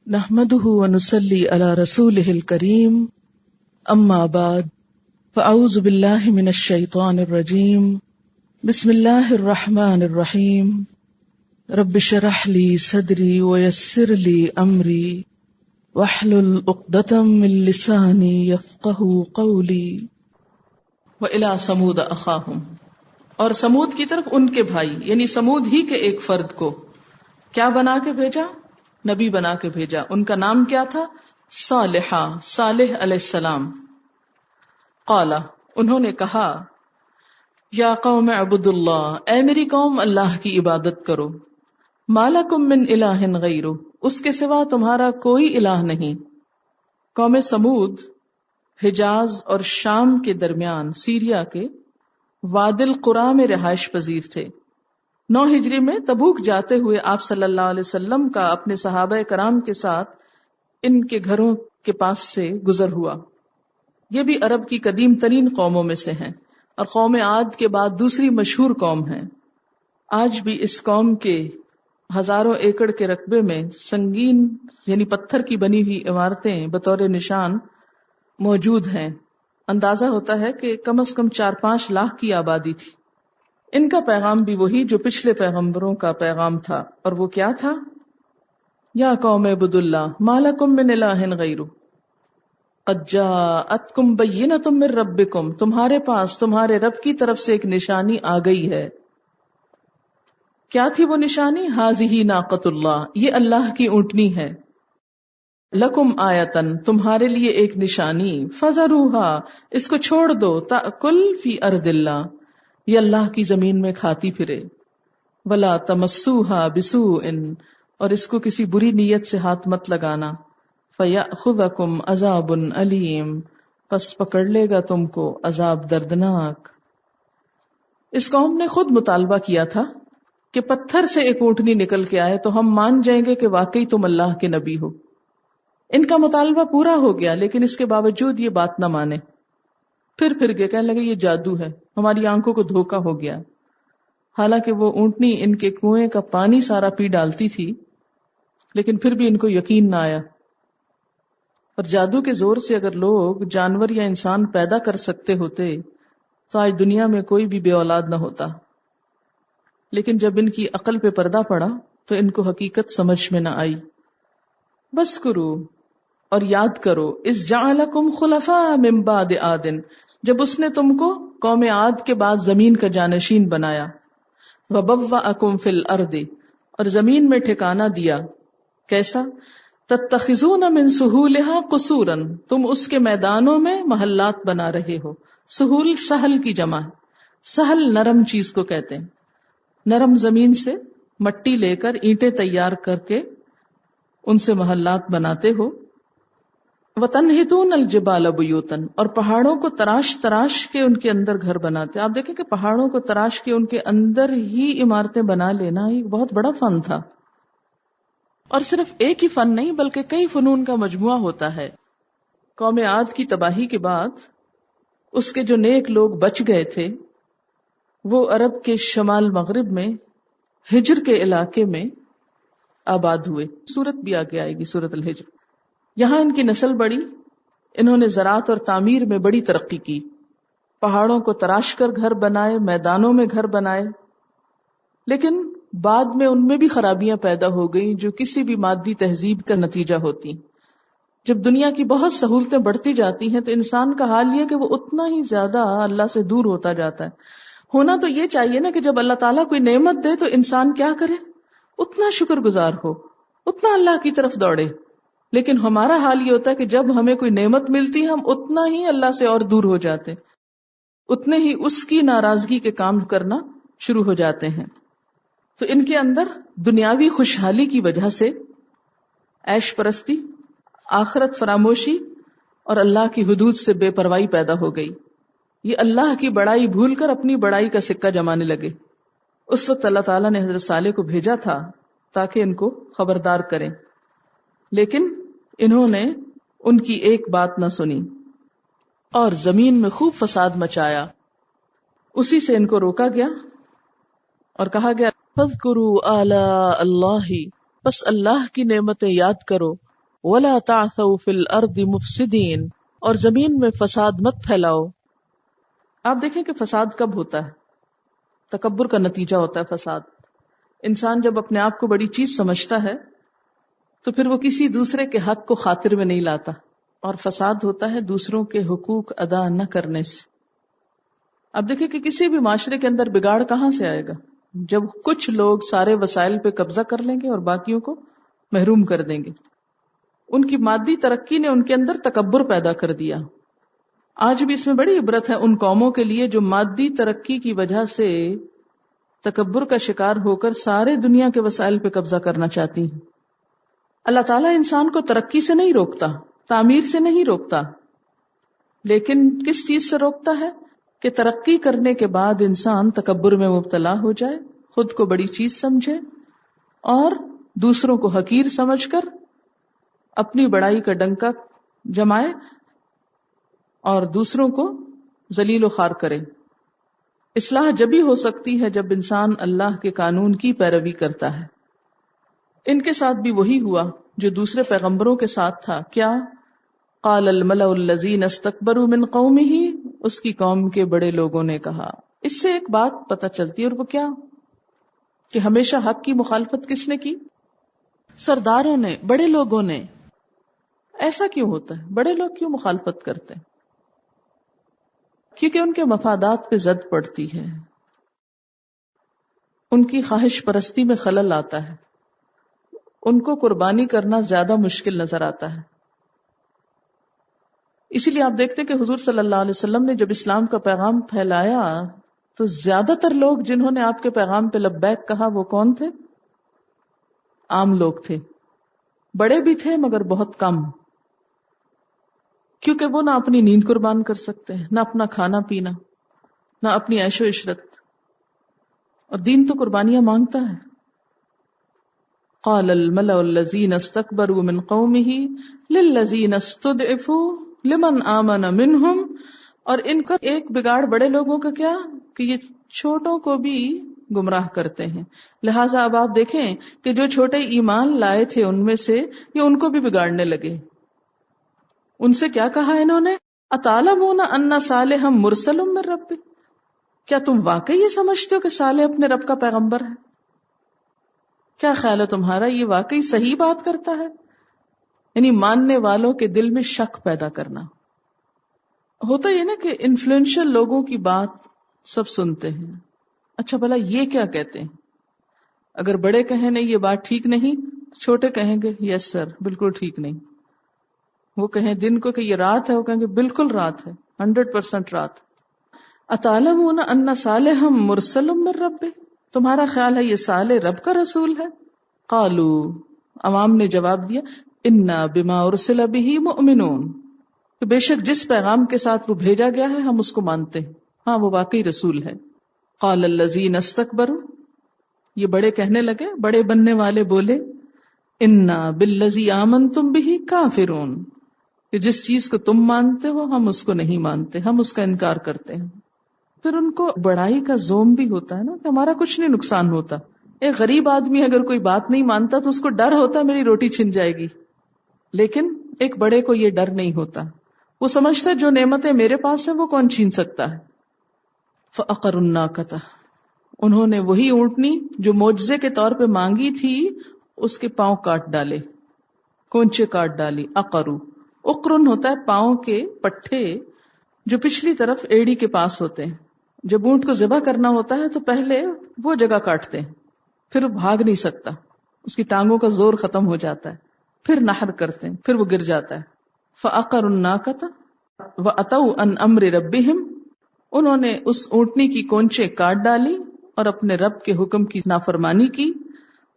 نحمده ونصلي على رسوله الكريم اما بعد فاعوذ بالله من الشيطان الرجيم بسم الله الرحمن الرحيم رب اشرح لي صدري ويسر لي امري واحلل عقدة من لساني يفقهوا قولي وإلى ثمود اخاهم، اور سمود کی طرف ان کے بھائی یعنی سمود ہی کے ایک فرد کو کیا بنا کے بھیجا؟ نبی بنا کے بھیجا. ان کا نام کیا تھا؟ صالحہ، صالح علیہ السلام. قال، انہوں نے کہا، یا قوم اعبدوا اللہ، اے میری قوم اللہ کی عبادت کرو. ما لکم من الہ غیرہ، اس کے سوا تمہارا کوئی الہ نہیں. قوم سمود حجاز اور شام کے درمیان سیریا کے وادی القریٰ میں رہائش پذیر تھے. 9 ہجری میں تبوک جاتے ہوئے آپ صلی اللہ علیہ وسلم کا اپنے صحابہ کرام کے ساتھ ان کے گھروں کے پاس سے گزر ہوا. یہ بھی عرب کی قدیم ترین قوموں میں سے ہیں اور قوم عاد کے بعد دوسری مشہور قوم ہے. آج بھی اس قوم کے ہزاروں ایکڑ کے رقبے میں سنگین یعنی پتھر کی بنی ہوئی عمارتیں بطور نشان موجود ہیں. اندازہ ہوتا ہے کہ کم از کم 4-5 لاکھ کی آبادی تھی. ان کا پیغام بھی وہی جو پچھلے پیغمبروں کا پیغام تھا، اور وہ کیا تھا؟ یا قوم اعبدوا اللہ ما لکم من الہ غیرہ قد جاءتکم بینۃ من ربکم، تمہارے پاس تمہارے رب کی طرف سے ایک نشانی آ گئی ہے. کیا تھی وہ نشانی؟ ھذہ ناقۃ اللہ، یہ اللہ کی اونٹنی ہے. لکم آیتن، تمہارے لیے ایک نشانی. فذروھا، اس کو چھوڑ دو. تأکل فی ارض اللہ، یہ اللہ کی زمین میں کھاتی پھرے. ولا تمسوھا بسوء، اور اس کو کسی بری نیت سے ہاتھ مت لگانا. فیأخذکم عذاب علیم، پس پکڑ لے گا تم کو عذاب دردناک. اس قوم نے خود مطالبہ کیا تھا کہ پتھر سے ایک اونٹنی نکل کے آئے تو ہم مان جائیں گے کہ واقعی تم اللہ کے نبی ہو. ان کا مطالبہ پورا ہو گیا، لیکن اس کے باوجود یہ بات نہ مانے. پھر گئے، کہنے لگے یہ جادو ہے، ہماری آنکھوں کو دھوکا ہو گیا. حالانکہ وہ اونٹنی ان کے کنویں کا پانی سارا پی ڈالتی تھی، لیکن پھر بھی ان کو یقین نہ آیا. اور جادو کے زور سے اگر لوگ جانور یا انسان پیدا کر سکتے ہوتے تو آج دنیا میں کوئی بھی بے اولاد نہ ہوتا. لیکن جب ان کی عقل پہ پردہ پڑا تو ان کو حقیقت سمجھ میں نہ آئی. بس کرو، اور یاد کرو، اذ جعلکم خلفاء من بعد عاد، جب اس نے تم کو قوم عاد کے بعد زمین کا جانشین بنایا. وبوأکم فی الارض، اور زمین میں ٹھکانہ دیا. کیسا؟ تتخذون من سہولہا قصورا، تم اس کے میدانوں میں محلات بنا رہے ہو. سہول سہل کی جمع ہے. سہل نرم چیز کو کہتے ہیں. نرم زمین سے مٹی لے کر اینٹیں تیار کر کے ان سے محلات بناتے ہو. وَتَنْحِتُونَ الْجِبَالَ بُيُوتًا، اور پہاڑوں کو تراش کے ان کے اندر گھر بناتے. آپ دیکھیں کہ پہاڑوں کو تراش کے ان کے اندر ہی عمارتیں بنا لینا ایک بہت بڑا فن تھا. اور صرف ایک ہی فن نہیں بلکہ کئی فنون کا مجموعہ ہوتا ہے. قوم عاد کی تباہی کے بعد اس کے جو نیک لوگ بچ گئے تھے وہ عرب کے شمال مغرب میں ہجر کے علاقے میں آباد ہوئے. سورت بھی آگے آئے گی، سورت الحجر. یہاں ان کی نسل بڑی، انہوں نے زراعت اور تعمیر میں بڑی ترقی کی. پہاڑوں کو تراش کر گھر بنائے، میدانوں میں گھر بنائے. لیکن بعد میں ان میں بھی خرابیاں پیدا ہو گئیں جو کسی بھی مادی تہذیب کا نتیجہ ہوتی. جب دنیا کی بہت سہولتیں بڑھتی جاتی ہیں تو انسان کا حال یہ کہ وہ اتنا ہی زیادہ اللہ سے دور ہوتا جاتا ہے. ہونا تو یہ چاہیے نا کہ جب اللہ تعالیٰ کوئی نعمت دے تو انسان کیا کرے؟ اتنا شکر گزار ہو، اتنا اللہ کی طرف دوڑے. لیکن ہمارا حال یہ ہوتا ہے کہ جب ہمیں کوئی نعمت ملتی ہے ہم اتنا ہی اللہ سے اور دور ہو جاتے، اتنے ہی اس کی ناراضگی کے کام کرنا شروع ہو جاتے ہیں. تو ان کے اندر دنیاوی خوشحالی کی وجہ سے عیش پرستی، آخرت فراموشی اور اللہ کی حدود سے بے پرواہی پیدا ہو گئی. یہ اللہ کی بڑائی بھول کر اپنی بڑائی کا سکہ جمانے لگے. اس وقت اللہ تعالیٰ نے حضرت صالح کو بھیجا تھا تاکہ ان کو خبردار کریں، لیکن انہوں نے ان کی ایک بات نہ سنی اور زمین میں خوب فساد مچایا. اسی سے ان کو روکا گیا اور کہا گیا فاذکروا آلاء اللہ، پس اللہ کی نعمتیں یاد کرو. ولا تعثوا فی الارض مفسدین، اور زمین میں فساد مت پھیلاؤ۔ آپ دیکھیں کہ فساد کب ہوتا ہے؟ تکبر کا نتیجہ ہوتا ہے فساد۔ انسان جب اپنے آپ کو بڑی چیز سمجھتا ہے تو پھر وہ کسی دوسرے کے حق کو خاطر میں نہیں لاتا، اور فساد ہوتا ہے دوسروں کے حقوق ادا نہ کرنے سے۔ اب دیکھیں کہ کسی بھی معاشرے کے اندر بگاڑ کہاں سے آئے گا؟ جب کچھ لوگ سارے وسائل پہ قبضہ کر لیں گے اور باقیوں کو محروم کر دیں گے۔ ان کی مادی ترقی نے ان کے اندر تکبر پیدا کر دیا۔ آج بھی اس میں بڑی عبرت ہے ان قوموں کے لیے جو مادی ترقی کی وجہ سے تکبر کا شکار ہو کر سارے دنیا کے وسائل پہ قبضہ کرنا چاہتی ہیں۔ اللہ تعالیٰ انسان کو ترقی سے نہیں روکتا، تعمیر سے نہیں روکتا، لیکن کس چیز سے روکتا ہے کہ ترقی کرنے کے بعد انسان تکبر میں مبتلا ہو جائے، خود کو بڑی چیز سمجھے اور دوسروں کو حقیر سمجھ کر اپنی بڑائی کا ڈنکا جمائے اور دوسروں کو ذلیل و خوار کرے۔ اصلاح جبھی ہو سکتی ہے جب انسان اللہ کے قانون کی پیروی کرتا ہے۔ ان کے ساتھ بھی وہی ہوا جو دوسرے پیغمبروں کے ساتھ تھا۔ کیا؟ قال الملأ الذین استکبروا من قومہ، اس کی قوم کے بڑے لوگوں نے کہا۔ اس سے ایک بات پتہ چلتی ہے، اور وہ کیا؟ کہ ہمیشہ حق کی مخالفت کس نے کی؟ سرداروں نے، بڑے لوگوں نے۔ ایسا کیوں ہوتا ہے؟ بڑے لوگ کیوں مخالفت کرتے ہیں؟ کیونکہ ان کے مفادات پہ زد پڑتی ہے، ان کی خواہش پرستی میں خلل آتا ہے، ان کو قربانی کرنا زیادہ مشکل نظر آتا ہے۔ اسی لیے آپ دیکھتے کہ حضور صلی اللہ علیہ وسلم نے جب اسلام کا پیغام پھیلایا تو زیادہ تر لوگ جنہوں نے آپ کے پیغام پہ لبیک کہا وہ کون تھے؟ عام لوگ تھے، بڑے بھی تھے مگر بہت کم، کیونکہ وہ نہ اپنی نیند قربان کر سکتے ہیں، نہ اپنا کھانا پینا، نہ اپنی عیش و عشرت، اور دین تو قربانیاں مانگتا ہے۔ قال الملأ الذین استکبروا من قومہ للذین استضعفوا لمن آمن منہم، اور ان کا ایک بگاڑ بڑے لوگوں کا کیا کہ یہ چھوٹوں کو بھی گمراہ کرتے ہیں۔ لہٰذا اب آپ دیکھیں کہ جو چھوٹے ایمان لائے تھے ان میں سے یہ ان کو بھی بگاڑنے لگے۔ ان سے کیا کہا انہوں نے؟ اتعلمون ان صالحا مرسل من ربہ، کیا تم واقعی یہ سمجھتے ہو کہ صالح اپنے رب کا پیغمبر ہے؟ کیا خیال ہے تمہارا، یہ واقعی صحیح بات کرتا ہے؟ یعنی ماننے والوں کے دل میں شک پیدا کرنا۔ ہوتا یہ نا کہ انفلوئنشل لوگوں کی بات سب سنتے ہیں، اچھا بھلا یہ کیا کہتے ہیں؟ اگر بڑے کہیں نہیں یہ بات ٹھیک نہیں، چھوٹے کہیں گے یس سر بالکل ٹھیک نہیں۔ وہ کہیں دن کو کہ یہ رات ہے، وہ کہیں گے بالکل رات ہے، 100% رات۔ اتعلمون ان صالحا مرسل من ربہ، تمہارا خیال ہے یہ صالح رب کا رسول ہے؟ قالو، عوام نے جواب دیا، انا بما ارسل بہ مؤمنون، کہ بے شک جس پیغام کے ساتھ وہ بھیجا گیا ہے ہم اس کو مانتے ہیں، ہاں وہ واقعی رسول ہے۔ قال الذین استکبروا، یہ بڑے کہنے لگے، بڑے بننے والے بولے، انا بالذی آمنتم بہ کافرون، کہ جس چیز کو تم مانتے ہو ہم اس کو نہیں مانتے، ہم اس کا انکار کرتے ہیں۔ پھر ان کو بڑائی کا زوم بھی ہوتا ہے نا کہ ہمارا کچھ نہیں نقصان ہوتا۔ ایک غریب آدمی اگر کوئی بات نہیں مانتا تو اس کو ڈر ہوتا ہے میری روٹی چھن جائے گی، لیکن ایک بڑے کو یہ ڈر نہیں ہوتا، وہ سمجھتا ہے جو نعمتیں میرے پاس ہیں وہ کون چھین سکتا ہے۔ فَأَقَرُوا النَّاقَةَ، انہوں نے وہی اونٹنی جو معجزے کے طور پہ مانگی تھی اس کے پاؤں کاٹ ڈالے، کونچے کاٹ ڈالی۔ اقرو، اقرن ہوتا ہے پاؤں کے پٹھے جو پچھلی طرف ایڑی کے پاس ہوتے ہیں۔ جب اونٹ کو ذبح کرنا ہوتا ہے تو پہلے وہ جگہ کاٹتے ہیں، پھر وہ بھاگ نہیں سکتا، اس کی ٹانگوں کا زور ختم ہو جاتا ہے، پھر نحر کرتے ہیں، پھر وہ گر جاتا ہے۔ فَأَقَرُوا النَّاقَةَ وَأَتَوْا عَنْ أَمْرِ رَبِّهِمْ، انہوں نے اس اونٹنی کی کونچے کاٹ ڈالی اور اپنے رب کے حکم کی نافرمانی کی۔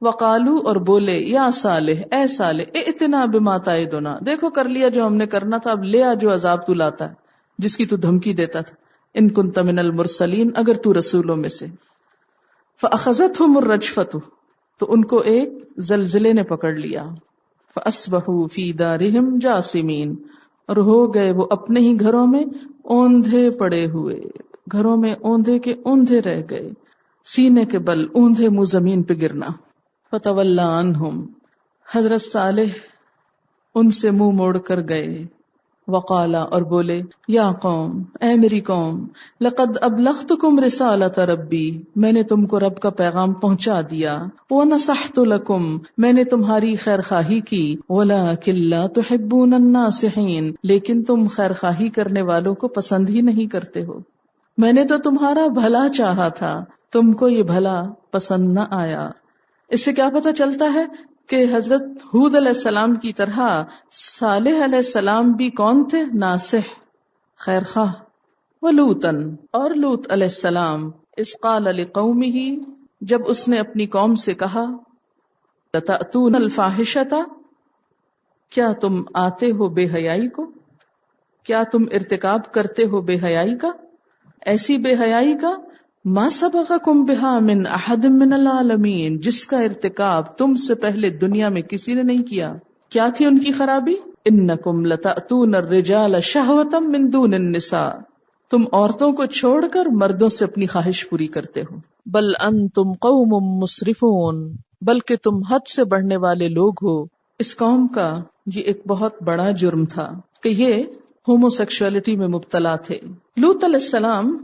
وقالو، اور بولے، یا صالح، اے صالح، ائتنا بما تعدنا، دیکھو کر لیا جو ہم نے کرنا تھا، اب لے آ جو عذاب تو لاتا ہے، جس کی تو دھمکی دیتا تھا۔ ان کنت من المرسلین، اگر تو رسولوں میں سے۔ فاخذتهم الرجفۃ، تو ان کو ایک زلزلے نے پکڑ لیا۔ فاصبحوا فی دارہم جاثمین، اور ہو گئے وہ اپنے ہی گھروں میں اوندھے پڑے ہوئے، گھروں میں اوندھے کے اوندھے رہ گئے، سینے کے بل اوندھے منہ زمین پہ گرنا۔ فتولی عنہم، حضرت صالح ان سے منہ موڑ کر گئے. وقالا اور بولے یا قوم اے میری قوم لقد ابلغتکم رسالۃ ربی میں نے تم کو رب کا پیغام پہنچا دیا. ونصحت لکم میں نے تمہاری خیر خواہی کی. ولکن لا تحبون الناصحین لیکن تم خیر خواہی کرنے والوں کو پسند ہی نہیں کرتے ہو. میں نے تو تمہارا بھلا چاہا تھا تم کو یہ بھلا پسند نہ آیا. اس سے کیا پتہ چلتا ہے کہ حضرت ہود علیہ السلام کی طرح صالح علیہ السلام بھی کون تھے؟ ناصح، خیر خواہ. ولوطن اور لوط علیہ السلام اذ قال لقومہ جب اس نے اپنی قوم سے کہا لتأتون الفاحشۃ کیا تم آتے ہو بے حیائی کو، کیا تم ارتکاب کرتے ہو بے حیائی کا، ایسی بے حیائی کا ما سبقکم بہا من احد من العالمین جس کا ارتکاب تم سے پہلے دنیا میں کسی نے نہیں کیا. کیا تھی ان کی خرابی؟ انکم لتأتون الرجال شہوۃ من دون النساء تم عورتوں کو چھوڑ کر مردوں سے اپنی خواہش پوری کرتے ہو. بل انتم قوم مسرفون بلکہ تم حد سے بڑھنے والے لوگ ہو. اس قوم کا یہ ایک بہت بڑا جرم تھا کہ یہ ہومو سیکشولیٹی میں مبتلا تھے. لوط علیہ السلام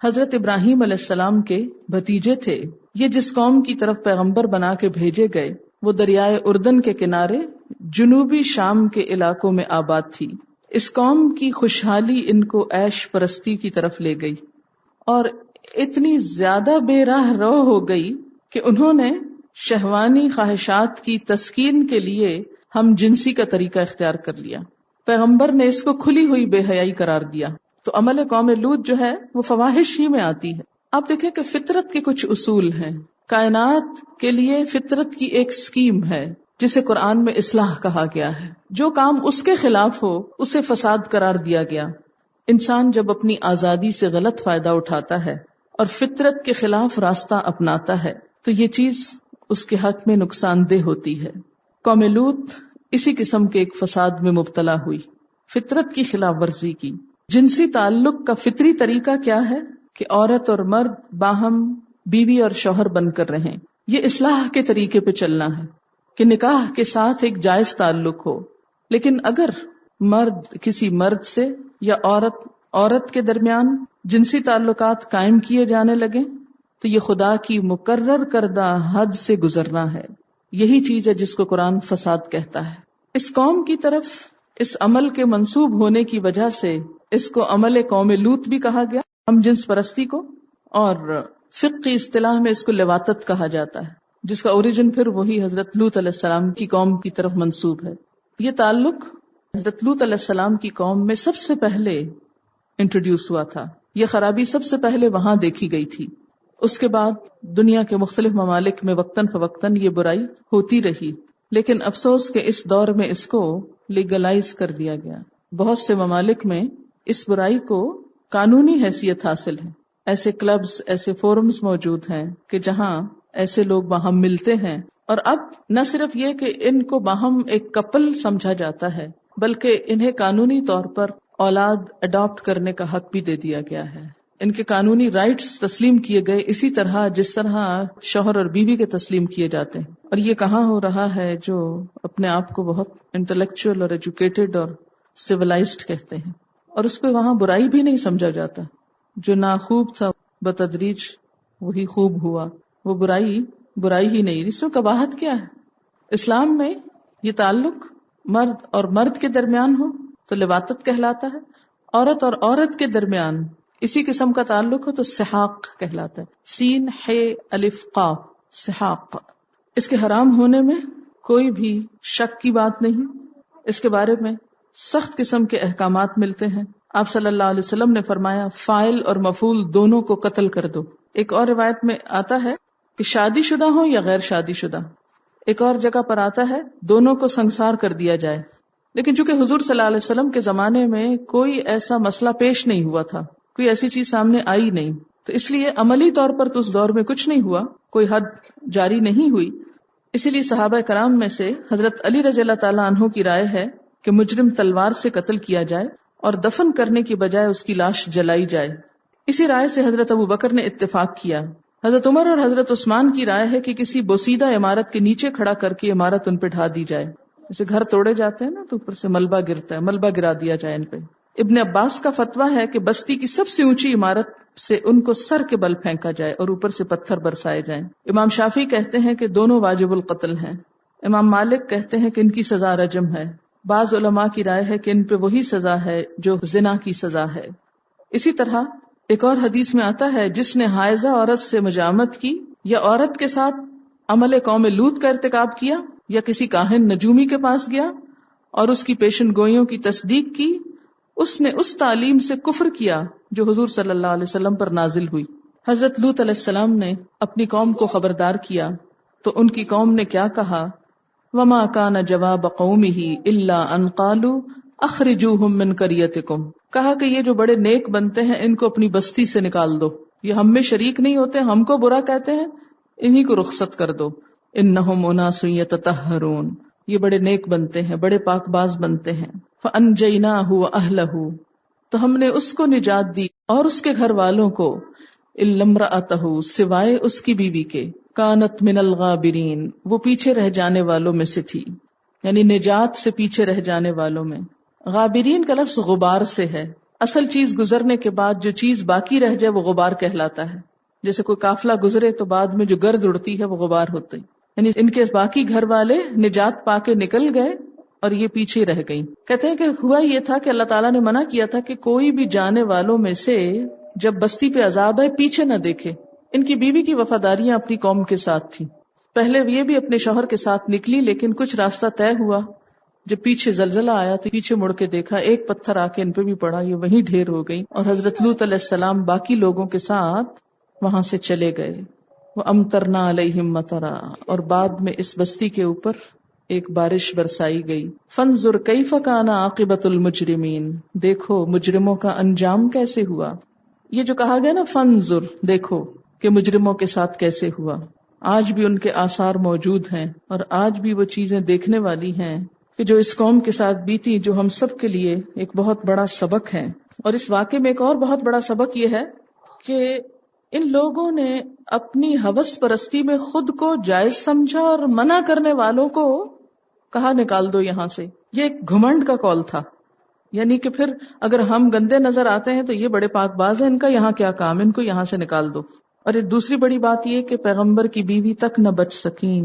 حضرت ابراہیم علیہ السلام کے بھتیجے تھے. یہ جس قوم کی طرف پیغمبر بنا کے بھیجے گئے وہ دریائے اردن کے کنارے جنوبی شام کے علاقوں میں آباد تھی. اس قوم کی خوشحالی ان کو عیش پرستی کی طرف لے گئی اور اتنی زیادہ بے راہ رو ہو گئی کہ انہوں نے شہوانی خواہشات کی تسکین کے لیے ہم جنسی کا طریقہ اختیار کر لیا. پیغمبر نے اس کو کھلی ہوئی بے حیائی قرار دیا. تو عمل قوم لوط جو ہے وہ فواحش ہی میں آتی ہے. آپ دیکھیں کہ فطرت کے کچھ اصول ہیں. کائنات کے لیے فطرت کی ایک سکیم ہے جسے قرآن میں اصلاح کہا گیا ہے. جو کام اس کے خلاف ہو اسے فساد قرار دیا گیا. انسان جب اپنی آزادی سے غلط فائدہ اٹھاتا ہے اور فطرت کے خلاف راستہ اپناتا ہے تو یہ چیز اس کے حق میں نقصان دہ ہوتی ہے. قوم لوط اسی قسم کے ایک فساد میں مبتلا ہوئی، فطرت کی خلاف ورزی کی. جنسی تعلق کا فطری طریقہ کیا ہے کہ عورت اور مرد باہم بیوی اور شوہر بن کر رہیں. یہ اصلاح کے طریقے پہ چلنا ہے کہ نکاح کے ساتھ ایک جائز تعلق ہو. لیکن اگر مرد کسی مرد سے یا عورت کے درمیان جنسی تعلقات قائم کیے جانے لگیں تو یہ خدا کی مقرر کردہ حد سے گزرنا ہے. یہی چیز ہے جس کو قرآن فساد کہتا ہے. اس قوم کی طرف اس عمل کے منسوب ہونے کی وجہ سے اس کو عمل قوم لوط بھی کہا گیا، ہم جنس پرستی کو، اور فقہ کی اصطلاح میں اس کو لواطت کہا جاتا ہے جس کا اوریجن پھر وہی حضرت لوط علیہ السلام کی قوم کی طرف منسوب ہے. یہ تعلق حضرت لوط علیہ السلام کی قوم میں سب سے پہلے انٹروڈیوس ہوا تھا. یہ خرابی سب سے پہلے وہاں دیکھی گئی تھی. اس کے بعد دنیا کے مختلف ممالک میں وقتاً فوقتاً یہ برائی ہوتی رہی، لیکن افسوس کہ اس دور میں اس کو لیگلائز کر دیا گیا. بہت سے ممالک میں اس برائی کو قانونی حیثیت حاصل ہے. ایسے کلبز، ایسے فورمز موجود ہیں کہ جہاں ایسے لوگ باہم ملتے ہیں، اور اب نہ صرف یہ کہ ان کو باہم ایک کپل سمجھا جاتا ہے بلکہ انہیں قانونی طور پر اولاد اڈاپٹ کرنے کا حق بھی دے دیا گیا ہے. ان کے قانونی رائٹس تسلیم کیے گئے اسی طرح جس طرح شوہر اور بیوی کے تسلیم کیے جاتے ہیں. اور یہ کہاں ہو رہا ہے جو اپنے آپ کو بہت انٹلیکچوئل اور ایجوکیٹڈ اور سیولائزڈ کہتے ہیں، اور اس کو وہاں برائی بھی نہیں سمجھا جاتا. جو ناخوب تھا بتدریج وہی خوب ہوا، وہ برائی ہی نہیں. اس میں قباحت کیا ہے؟ اسلام میں یہ تعلق مرد اور مرد کے درمیان ہو تو لواطت کہلاتا ہے، عورت اور عورت کے درمیان اسی قسم کا تعلق ہو تو سحاق کہلاتا ہے. سین ہے الف قاف، سحاق. اس کے حرام ہونے میں کوئی بھی شک کی بات نہیں. اس کے بارے میں سخت قسم کے احکامات ملتے ہیں. آپ صلی اللہ علیہ وسلم نے فرمایا فاعل اور مفعول دونوں کو قتل کر دو. ایک اور روایت میں آتا ہے کہ شادی شدہ ہو یا غیر شادی شدہ. ایک اور جگہ پر آتا ہے دونوں کو سنسار کر دیا جائے. لیکن چونکہ حضور صلی اللہ علیہ وسلم کے زمانے میں کوئی ایسا مسئلہ پیش نہیں ہوا تھا، کوئی ایسی چیز سامنے آئی نہیں، تو اس لیے عملی طور پر تو اس دور میں کچھ نہیں ہوا، کوئی حد جاری نہیں ہوئی. اسی لیے صحابہ کرام میں سے حضرت علی رضی اللہ تعالیٰ عنہ کی رائے ہے کہ مجرم تلوار سے قتل کیا جائے اور دفن کرنے کی بجائے اس کی لاش جلائی جائے. اسی رائے سے حضرت ابو بکر نے اتفاق کیا. حضرت عمر اور حضرت عثمان کی رائے ہے کہ کسی بوسیدہ عمارت کے نیچے کھڑا کر کے عمارت ان پہ ڈھا دی جائے. جیسے گھر توڑے جاتے ہیں نا تو اوپر سے ملبہ گرتا ہے، ملبہ گرا دیا جائے ان پہ. ابن عباس کا فتویٰ ہے کہ بستی کی سب سے اونچی عمارت سے ان کو سر کے بل پھینکا جائے اور اوپر سے پتھر برسائے جائیں. امام شافعی کہتے ہیں کہ دونوں واجب القتل ہیں. امام مالک کہتے ہیں کہ ان کی سزا رجم ہے. بعض علماء کی رائے ہے کہ ان پہ وہی سزا ہے جو زنا کی سزا ہے. اسی طرح ایک اور حدیث میں آتا ہے جس نے حائضہ عورت سے مجامت کی یا عورت کے ساتھ عمل قوم لوط کا ارتکاب کیا یا کسی کاہن نجومی کے پاس گیا اور اس کی پیشن گوئیوں کی تصدیق کی، اس نے اس تعلیم سے کفر کیا جو حضور صلی اللہ علیہ وسلم پر نازل ہوئی. حضرت لوط علیہ السلام نے اپنی قوم کو خبردار کیا تو ان کی قوم نے کیا کہا؟ وما کان جواب قومہ الا ان قالوا اخرجوہم من قریتکم. کہا کہ یہ جو بڑے نیک بنتے ہیں ان کو اپنی بستی سے نکال دو، یہ ہم میں شریک نہیں ہوتے، ہم کو برا کہتے ہیں، انہی کو رخصت کر دو. انہم اناس یتطہرون، یہ بڑے نیک بنتے ہیں، بڑے پاک باز بنتے ہیں. فانجیناہ واہلہ، تو ہم نے اس کو نجات دی اور اس کے گھر والوں کو، الا امرأتہ، سوائے اس کی بیوی کے، کانت من الغابرین، وہ پیچھے رہ جانے والوں میں سے تھی، یعنی نجات سے پیچھے رہ جانے والوں میں. غابرین کا لفظ غبار سے ہے. اصل چیز گزرنے کے بعد جو چیز باقی رہ جائے وہ غبار کہلاتا ہے. جیسے کوئی قافلہ گزرے تو بعد میں جو گرد اڑتی ہے وہ غبار ہوتی، یعنی ان کے باقی گھر والے نجات پا کے نکل گئے اور یہ پیچھے رہ گئی. کہتے ہیں کہ ہوا یہ تھا کہ اللہ تعالیٰ نے منع کیا تھا کہ کوئی بھی جانے والوں میں سے جب بستی پہ عذاب ہے پیچھے نہ دیکھے. ان کی بیوی کی وفاداریاں اپنی قوم کے ساتھ تھی. پہلے یہ بھی اپنے شوہر کے ساتھ نکلی، لیکن کچھ راستہ طے ہوا، جب پیچھے زلزلہ آیا تو پیچھے مڑ کے دیکھا، ایک پتھر آ کے ان پہ بھی پڑا، یہ وہیں ڈھیر ہو گئی. اور حضرت لوط علیہ السلام باقی لوگوں کے ساتھ وہاں سے چلے گئے. وَأَمْطَرْنَا عَلَيْهِمْ مَطَرًا، اور بعد میں اس بستی کے اوپر ایک بارش برسائی گئی. فَانظُرْ كَيْفَ كَانَ عَاقِبَةُ الْمُجْرِمِينَ، دیکھو مجرموں کا انجام کیسے ہوا. یہ جو کہا گیا نا فَانظُرْ، دیکھو کہ مجرموں کے ساتھ کیسے ہوا. آج بھی ان کے آثار موجود ہیں اور آج بھی وہ چیزیں دیکھنے والی ہیں کہ جو اس قوم کے ساتھ بیتی، جو ہم سب کے لیے ایک بہت بڑا سبق ہے. اور اس واقعے میں ایک اور بہت بڑا سبق یہ ہے کہ ان لوگوں نے اپنی ہوس پرستی میں خود کو جائز سمجھا اور منع کرنے والوں کو کہا نکال دو یہاں سے. یہ ایک گھمنڈ کا قول تھا، یعنی کہ پھر اگر ہم گندے نظر آتے ہیں تو یہ بڑے پاک باز ہیں، ان کا یہاں کیا کام، ان کو یہاں سے نکال دو. اور ایک دوسری بڑی بات یہ کہ پیغمبر کی بیوی تک نہ بچ سکیں.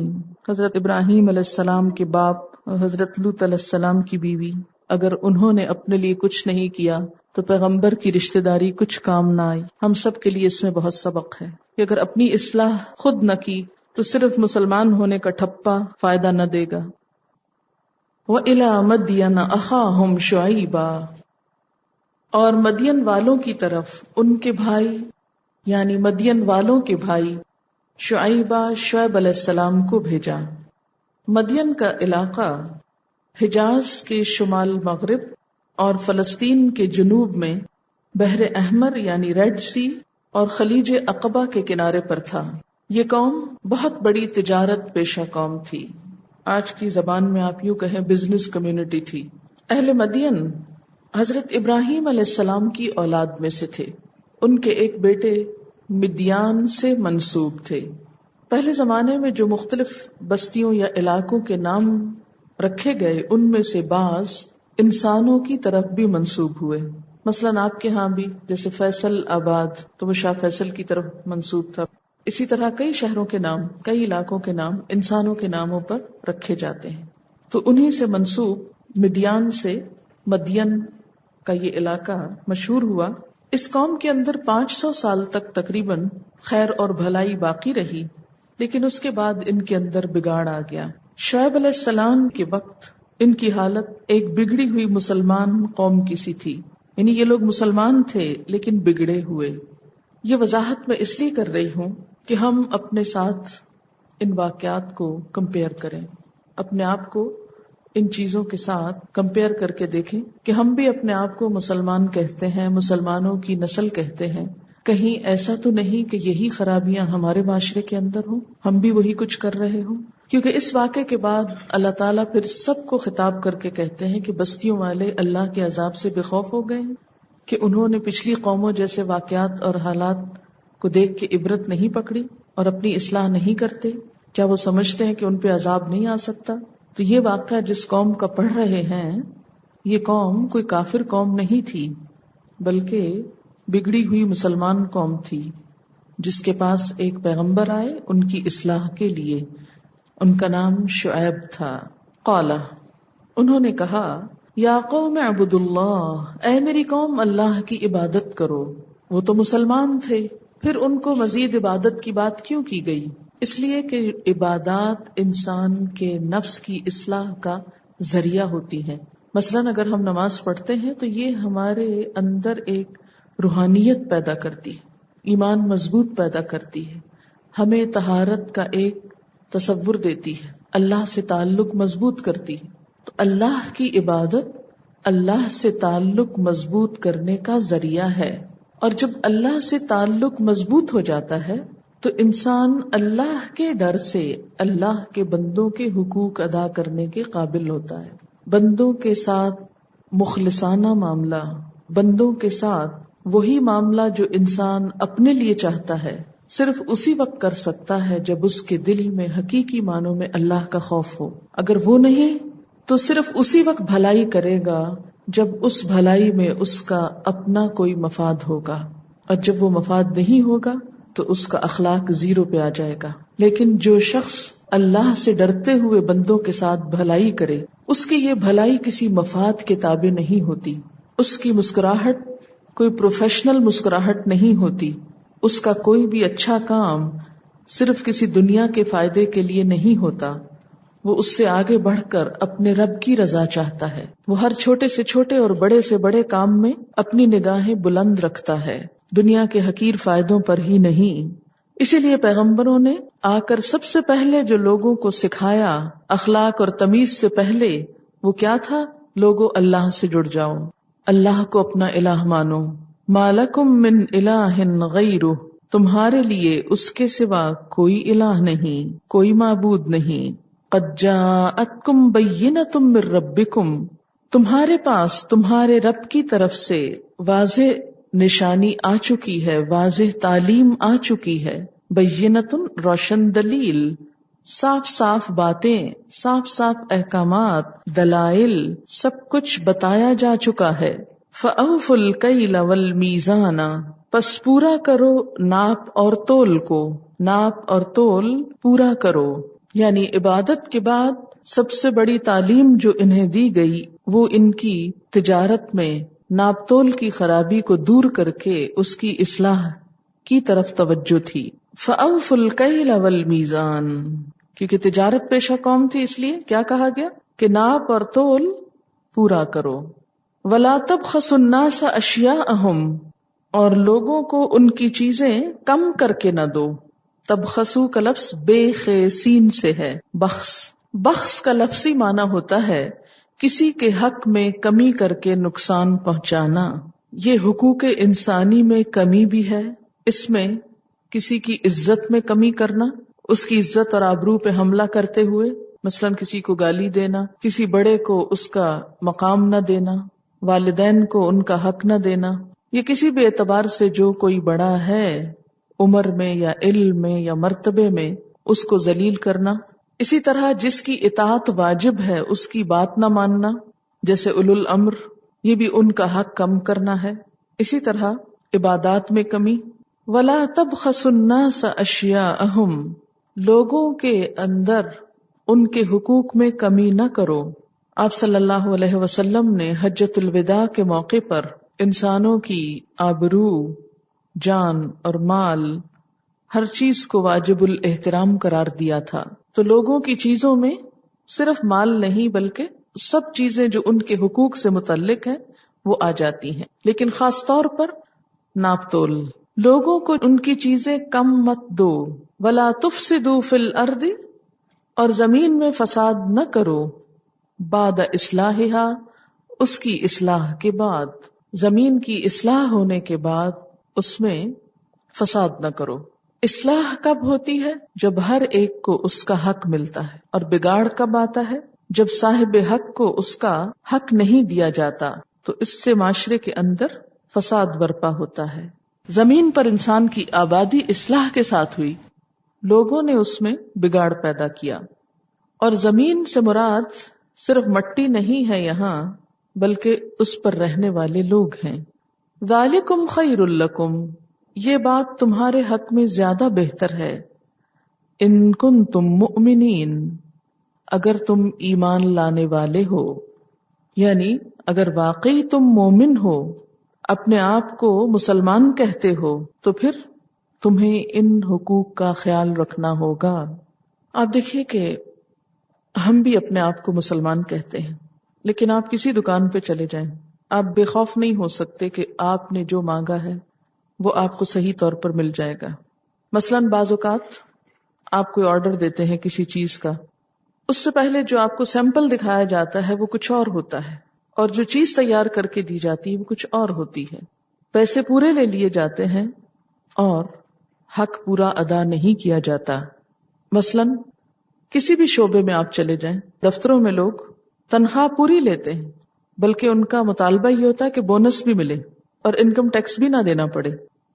حضرت ابراہیم علیہ السلام کے باپ اور حضرت لوط علیہ السلام کی بیوی، اگر انہوں نے اپنے لیے کچھ نہیں کیا تو پیغمبر کی رشتہ داری کچھ کام نہ آئی. ہم سب کے لیے اس میں بہت سبق ہے کہ اگر اپنی اصلاح خود نہ کی تو صرف مسلمان ہونے کا ٹھپا فائدہ نہ دے گا. وَإِلَى مَدْيَنَ أَخَاهُمْ شُعَيْبًا، اور مدین والوں کی طرف ان کے بھائی، یعنی مدین والوں کے بھائی شعیبہ، شعیب علیہ السلام کو بھیجا. مدین کا علاقہ حجاز کے شمال مغرب اور فلسطین کے جنوب میں بحر احمر یعنی ریڈ سی اور خلیج عقبہ کے کنارے پر تھا. یہ قوم بہت بڑی تجارت پیشہ قوم تھی. آج کی زبان میں آپ یوں کہیں بزنس کمیونٹی تھی. اہل مدین حضرت ابراہیم علیہ السلام کی اولاد میں سے تھے. ان کے ایک بیٹے مدیان سے منسوب تھے. پہلے زمانے میں جو مختلف بستیوں یا علاقوں کے نام رکھے گئے ان میں سے بعض انسانوں کی طرف بھی منسوب ہوئے. مثلاً آپ کے ہاں بھی جیسے فیصل آباد تو وہ شاہ فیصل کی طرف منسوب تھا. اسی طرح کئی شہروں کے نام، کئی علاقوں کے نام انسانوں کے ناموں پر رکھے جاتے ہیں. تو انہی سے منسوب مدیان سے مدین کا یہ علاقہ مشہور ہوا. اس قوم کے اندر 500 سال تک تقریباً خیر اور بھلائی باقی رہی، لیکن اس کے بعد ان کے اندر بگاڑ آ گیا. شعیب علیہ السلام کے وقت ان کی حالت ایک بگڑی ہوئی مسلمان قوم کی سی تھی، یعنی یہ لوگ مسلمان تھے لیکن بگڑے ہوئے. یہ وضاحت میں اس لیے کر رہی ہوں کہ ہم اپنے ساتھ ان واقعات کو کمپیئر کریں، اپنے آپ کو ان چیزوں کے ساتھ کمپیئر کر کے دیکھیں کہ ہم بھی اپنے آپ کو مسلمان کہتے ہیں، مسلمانوں کی نسل کہتے ہیں. کہیں ایسا تو نہیں کہ یہی خرابیاں ہمارے معاشرے کے اندر ہوں، ہم بھی وہی کچھ کر رہے ہوں. کیونکہ اس واقعے کے بعد اللہ تعالیٰ پھر سب کو خطاب کر کے کہتے ہیں کہ بستیوں والے اللہ کے عذاب سے بے خوف ہو گئے کہ انہوں نے پچھلی قوموں جیسے واقعات اور حالات کو دیکھ کے عبرت نہیں پکڑی اور اپنی اصلاح نہیں کرتے. کیا وہ سمجھتے ہیں کہ ان پہ عذاب نہیں آ سکتا؟ تو یہ واقعہ جس قوم کا پڑھ رہے ہیں، یہ قوم کوئی کافر قوم نہیں تھی، بلکہ بگڑی ہوئی مسلمان قوم تھی، جس کے پاس ایک پیغمبر آئے ان کی اصلاح کے لیے. ان کا نام شعیب تھا. قال، انہوں نے کہا، یا قوم اعبدوا اللہ، اے میری قوم اللہ کی عبادت کرو. وہ تو مسلمان تھے، پھر ان کو مزید عبادت کی بات کیوں کی گئی؟ اس لیے کہ عبادات انسان کے نفس کی اصلاح کا ذریعہ ہوتی ہیں. مثلاً اگر ہم نماز پڑھتے ہیں تو یہ ہمارے اندر ایک روحانیت پیدا کرتی ہے، ایمان مضبوط پیدا کرتی ہے، ہمیں طہارت کا ایک تصور دیتی ہے، اللہ سے تعلق مضبوط کرتی ہے. تو اللہ کی عبادت اللہ سے تعلق مضبوط کرنے کا ذریعہ ہے. اور جب اللہ سے تعلق مضبوط ہو جاتا ہے تو انسان اللہ کے ڈر سے اللہ کے بندوں کے حقوق ادا کرنے کے قابل ہوتا ہے. بندوں کے ساتھ مخلصانہ معاملہ، بندوں کے ساتھ وہی معاملہ جو انسان اپنے لیے چاہتا ہے، صرف اسی وقت کر سکتا ہے جب اس کے دل میں حقیقی معنوں میں اللہ کا خوف ہو. اگر وہ نہیں تو صرف اسی وقت بھلائی کرے گا جب اس بھلائی میں اس کا اپنا کوئی مفاد ہوگا، اور جب وہ مفاد نہیں ہوگا تو اس کا اخلاق زیرو پہ آ جائے گا. لیکن جو شخص اللہ سے ڈرتے ہوئے بندوں کے ساتھ بھلائی کرے، اس کی یہ بھلائی کسی مفاد کے تابع نہیں ہوتی، اس کی مسکراہٹ کوئی پروفیشنل مسکراہٹ نہیں ہوتی، اس کا کوئی بھی اچھا کام صرف کسی دنیا کے فائدے کے لیے نہیں ہوتا، وہ اس سے آگے بڑھ کر اپنے رب کی رضا چاہتا ہے. وہ ہر چھوٹے سے چھوٹے اور بڑے سے بڑے کام میں اپنی نگاہیں بلند رکھتا ہے، دنیا کے حقیر فائدوں پر ہی نہیں. اسی لیے پیغمبروں نے آ کر سب سے پہلے جو لوگوں کو سکھایا اخلاق اور تمیز سے پہلے، وہ کیا تھا؟ لوگوں اللہ سے جڑ جاؤ، اللہ کو اپنا الہ مانو. ما لکم من الہ غیرہ، تمہارے لیے اس کے سوا کوئی الہ نہیں، کوئی معبود نہیں. قد جاءتکم بینۃ من ربکم، تمہارے پاس تمہارے رب کی طرف سے واضح نشانی آ چکی ہے، واضح تعلیم آ چکی ہے. بینۃ روشن دلیل، صاف صاف باتیں، صاف صاف احکامات، دلائل، سب کچھ بتایا جا چکا ہے. فأوفوا الکیل والمیزان، پس پورا کرو ناپ اور تول کو، ناپ اور تول پورا کرو. یعنی عبادت کے بعد سب سے بڑی تعلیم جو انہیں دی گئی وہ ان کی تجارت میں ناپ تول کی خرابی کو دور کر کے اس کی اصلاح کی طرف توجہ تھی. فأوفوا الکیل والمیزان، کیونکہ تجارت پیشہ قوم تھی، اس لیے کیا کہا گیا کہ ناپ اور تول پورا کرو. ولا تبخسوا الناس اشیاءہم، اور لوگوں کو ان کی چیزیں کم کر کے نہ دو. تبخسو کا لفظ بے خے سین سے ہے. بخس کا لفظی معنی ہوتا ہے کسی کے حق میں کمی کر کے نقصان پہنچانا. یہ حقوق انسانی میں کمی بھی ہے، اس میں کسی کی عزت میں کمی کرنا، اس کی عزت اور آبرو پہ حملہ کرتے ہوئے، مثلا کسی کو گالی دینا، کسی بڑے کو اس کا مقام نہ دینا، والدین کو ان کا حق نہ دینا، یہ کسی بھی اعتبار سے جو کوئی بڑا ہے عمر میں یا علم میں یا مرتبے میں، اس کو ذلیل کرنا. اسی طرح جس کی اطاعت واجب ہے اس کی بات نہ ماننا، جیسے اولو الامر، یہ بھی ان کا حق کم کرنا ہے. اسی طرح عبادات میں کمی. ولا تبخسوا الناس اشیاءہم، لوگوں کے اندر ان کے حقوق میں کمی نہ کرو. آپ صلی اللہ علیہ وسلم نے حجۃ الوداع کے موقع پر انسانوں کی آبرو، جان اور مال، ہر چیز کو واجب الاحترام قرار دیا تھا. تو لوگوں کی چیزوں میں صرف مال نہیں بلکہ سب چیزیں جو ان کے حقوق سے متعلق ہیں وہ آ جاتی ہیں، لیکن خاص طور پر ناپ تول. لوگوں کو ان کی چیزیں کم مت دو. ولا تفسدوا فی الارض، اور زمین میں فساد نہ کرو. بعد اصلاحہا، اس کی اصلاح کے بعد، زمین کی اصلاح ہونے کے بعد اس میں فساد نہ کرو. اصلاح کب ہوتی ہے؟ جب ہر ایک کو اس کا حق ملتا ہے. اور بگاڑ کب آتا ہے؟ جب صاحب حق کو اس کا حق نہیں دیا جاتا، تو اس سے معاشرے کے اندر فساد برپا ہوتا ہے. زمین پر انسان کی آبادی اصلاح کے ساتھ ہوئی، لوگوں نے اس میں بگاڑ پیدا کیا اور زمین سے مراد صرف مٹی نہیں ہے یہاں، بلکہ اس پر رہنے والے لوگ ہیں. ذالکم خیر لکم، یہ بات تمہارے حق میں زیادہ بہتر ہے. ان کنتم مؤمنین، اگر تم ایمان لانے والے ہو، یعنی اگر واقعی تم مومن ہو، اپنے آپ کو مسلمان کہتے ہو، تو پھر تمہیں ان حقوق کا خیال رکھنا ہوگا. آپ دیکھیے کہ ہم بھی اپنے آپ کو مسلمان کہتے ہیں، لیکن آپ کسی دکان پہ چلے جائیں، آپ بے خوف نہیں ہو سکتے کہ آپ نے جو مانگا ہے وہ آپ کو صحیح طور پر مل جائے گا. مثلاً بعض اوقات آپ کوئی آرڈر دیتے ہیں کسی چیز کا، اس سے پہلے جو آپ کو سیمپل دکھایا جاتا ہے وہ کچھ اور ہوتا ہے، اور جو چیز تیار کر کے دی جاتی ہے وہ کچھ اور ہوتی ہے. پیسے پورے لے لیے جاتے ہیں اور حق پورا ادا نہیں کیا جاتا. مثلاً کسی بھی شعبے میں آپ چلے جائیں، دفتروں میں لوگ تنخواہ پوری لیتے ہیں، بلکہ ان کا مطالبہ یہ ہوتا ہے کہ بونس بھی ملے اور انکم ٹیکس بھی نہ دینا پڑے.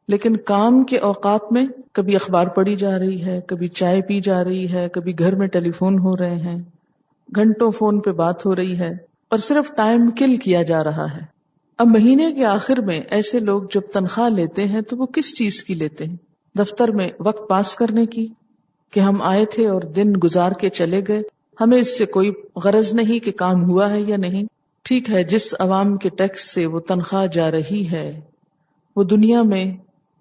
لیکن کام کے اوقات میں کبھی اخبار پڑھی جا رہی ہے، کبھی چائے پی جا رہی ہے، کبھی گھر میں ٹیلی فون ہو رہے ہیں، گھنٹوں فون پہ بات ہو رہی ہے، اور صرف ٹائم کل کیا جا رہا ہے. اب مہینے کے آخر میں ایسے لوگ جب تنخواہ لیتے ہیں تو وہ کس چیز کی لیتے ہیں؟ دفتر میں وقت پاس کرنے کی، کہ ہم آئے تھے اور دن گزار کے چلے گئے، ہمیں اس سے کوئی غرض نہیں کہ کام ہوا ہے یا نہیں. ٹھیک ہے، جس عوام کے ٹیکس سے وہ تنخواہ جا رہی ہے وہ دنیا میں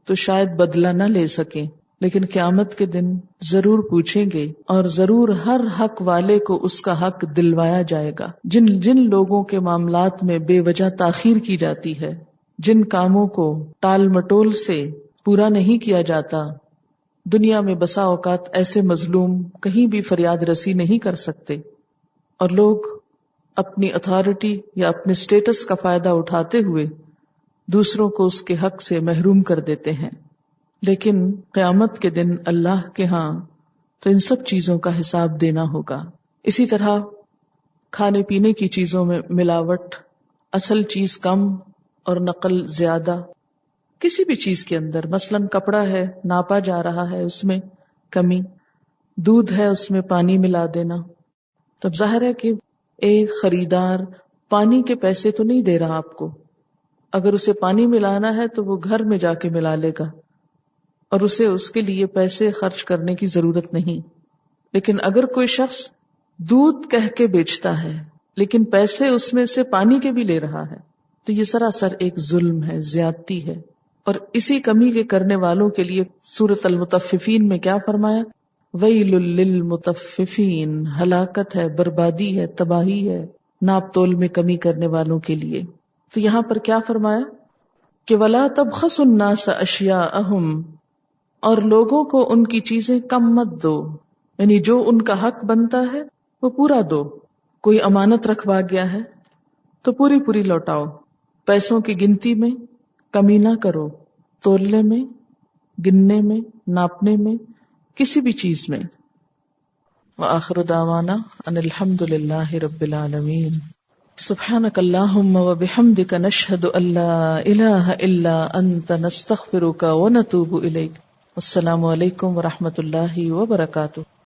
تو شاید بدلہ نہ لے سکیں، لیکن قیامت کے دن ضرور پوچھیں گے، اور ضرور ہر حق والے کو اس کا حق دلوایا جائے گا. جن لوگوں کے معاملات میں بے وجہ تاخیر کی جاتی ہے، جن کاموں کو ٹال مٹول سے پورا نہیں کیا جاتا، دنیا میں بسا اوقات ایسے مظلوم کہیں بھی فریاد رسی نہیں کر سکتے، اور لوگ اپنی اتھارٹی یا اپنے سٹیٹس کا فائدہ اٹھاتے ہوئے دوسروں کو اس کے حق سے محروم کر دیتے ہیں. لیکن قیامت کے دن اللہ کے ہاں تو ان سب چیزوں کا حساب دینا ہوگا. اسی طرح کھانے پینے کی چیزوں میں ملاوٹ، اصل چیز کم اور نقل زیادہ، کسی بھی چیز کے اندر، مثلاً کپڑا ہے ناپا جا رہا ہے اس میں کمی، دودھ ہے اس میں پانی ملا دینا. تب ظاہر ہے کہ ایک خریدار پانی کے پیسے تو نہیں دے رہا آپ کو، اگر اسے پانی ملانا ہے تو وہ گھر میں جا کے ملا لے گا اور اسے اس کے لیے پیسے خرچ کرنے کی ضرورت نہیں. لیکن اگر کوئی شخص دودھ کہہ کے بیچتا ہے لیکن پیسے اس میں سے پانی کے بھی لے رہا ہے تو یہ سراسر ایک ظلم ہے، زیادتی ہے. اور اسی کمی کے کرنے والوں کے لیے سورۃ المطففین میں کیا فرمایا؟ ویل للمطففین، ہلاکت ہے، بربادی ہے، تباہی ہے ناپ تول میں کمی کرنے والوں کے لیے. تو یہاں پر کیا فرمایا کہ وَلَا تَبْخَسُوا النَّاسَ أَشْيَاءَهُمْ، اور لوگوں کو ان کی چیزیں کم مت دو، یعنی جو ان کا حق بنتا ہے وہ پورا دو. کوئی امانت رکھوا گیا ہے تو پوری پوری لوٹاؤ. پیسوں کی گنتی میں کمی نہ کرو، تولنے میں، گننے میں، ناپنے میں، کسی بھی چیز میں. وآخر دعوانا ان الحمد للہ رب العالمین. سبحانک اللہم وبحمدک نشہد ان لا الہ الا انت نستغفرک ونتوب الیک. السلام علیکم ورحمۃ اللہ وبرکاتہ.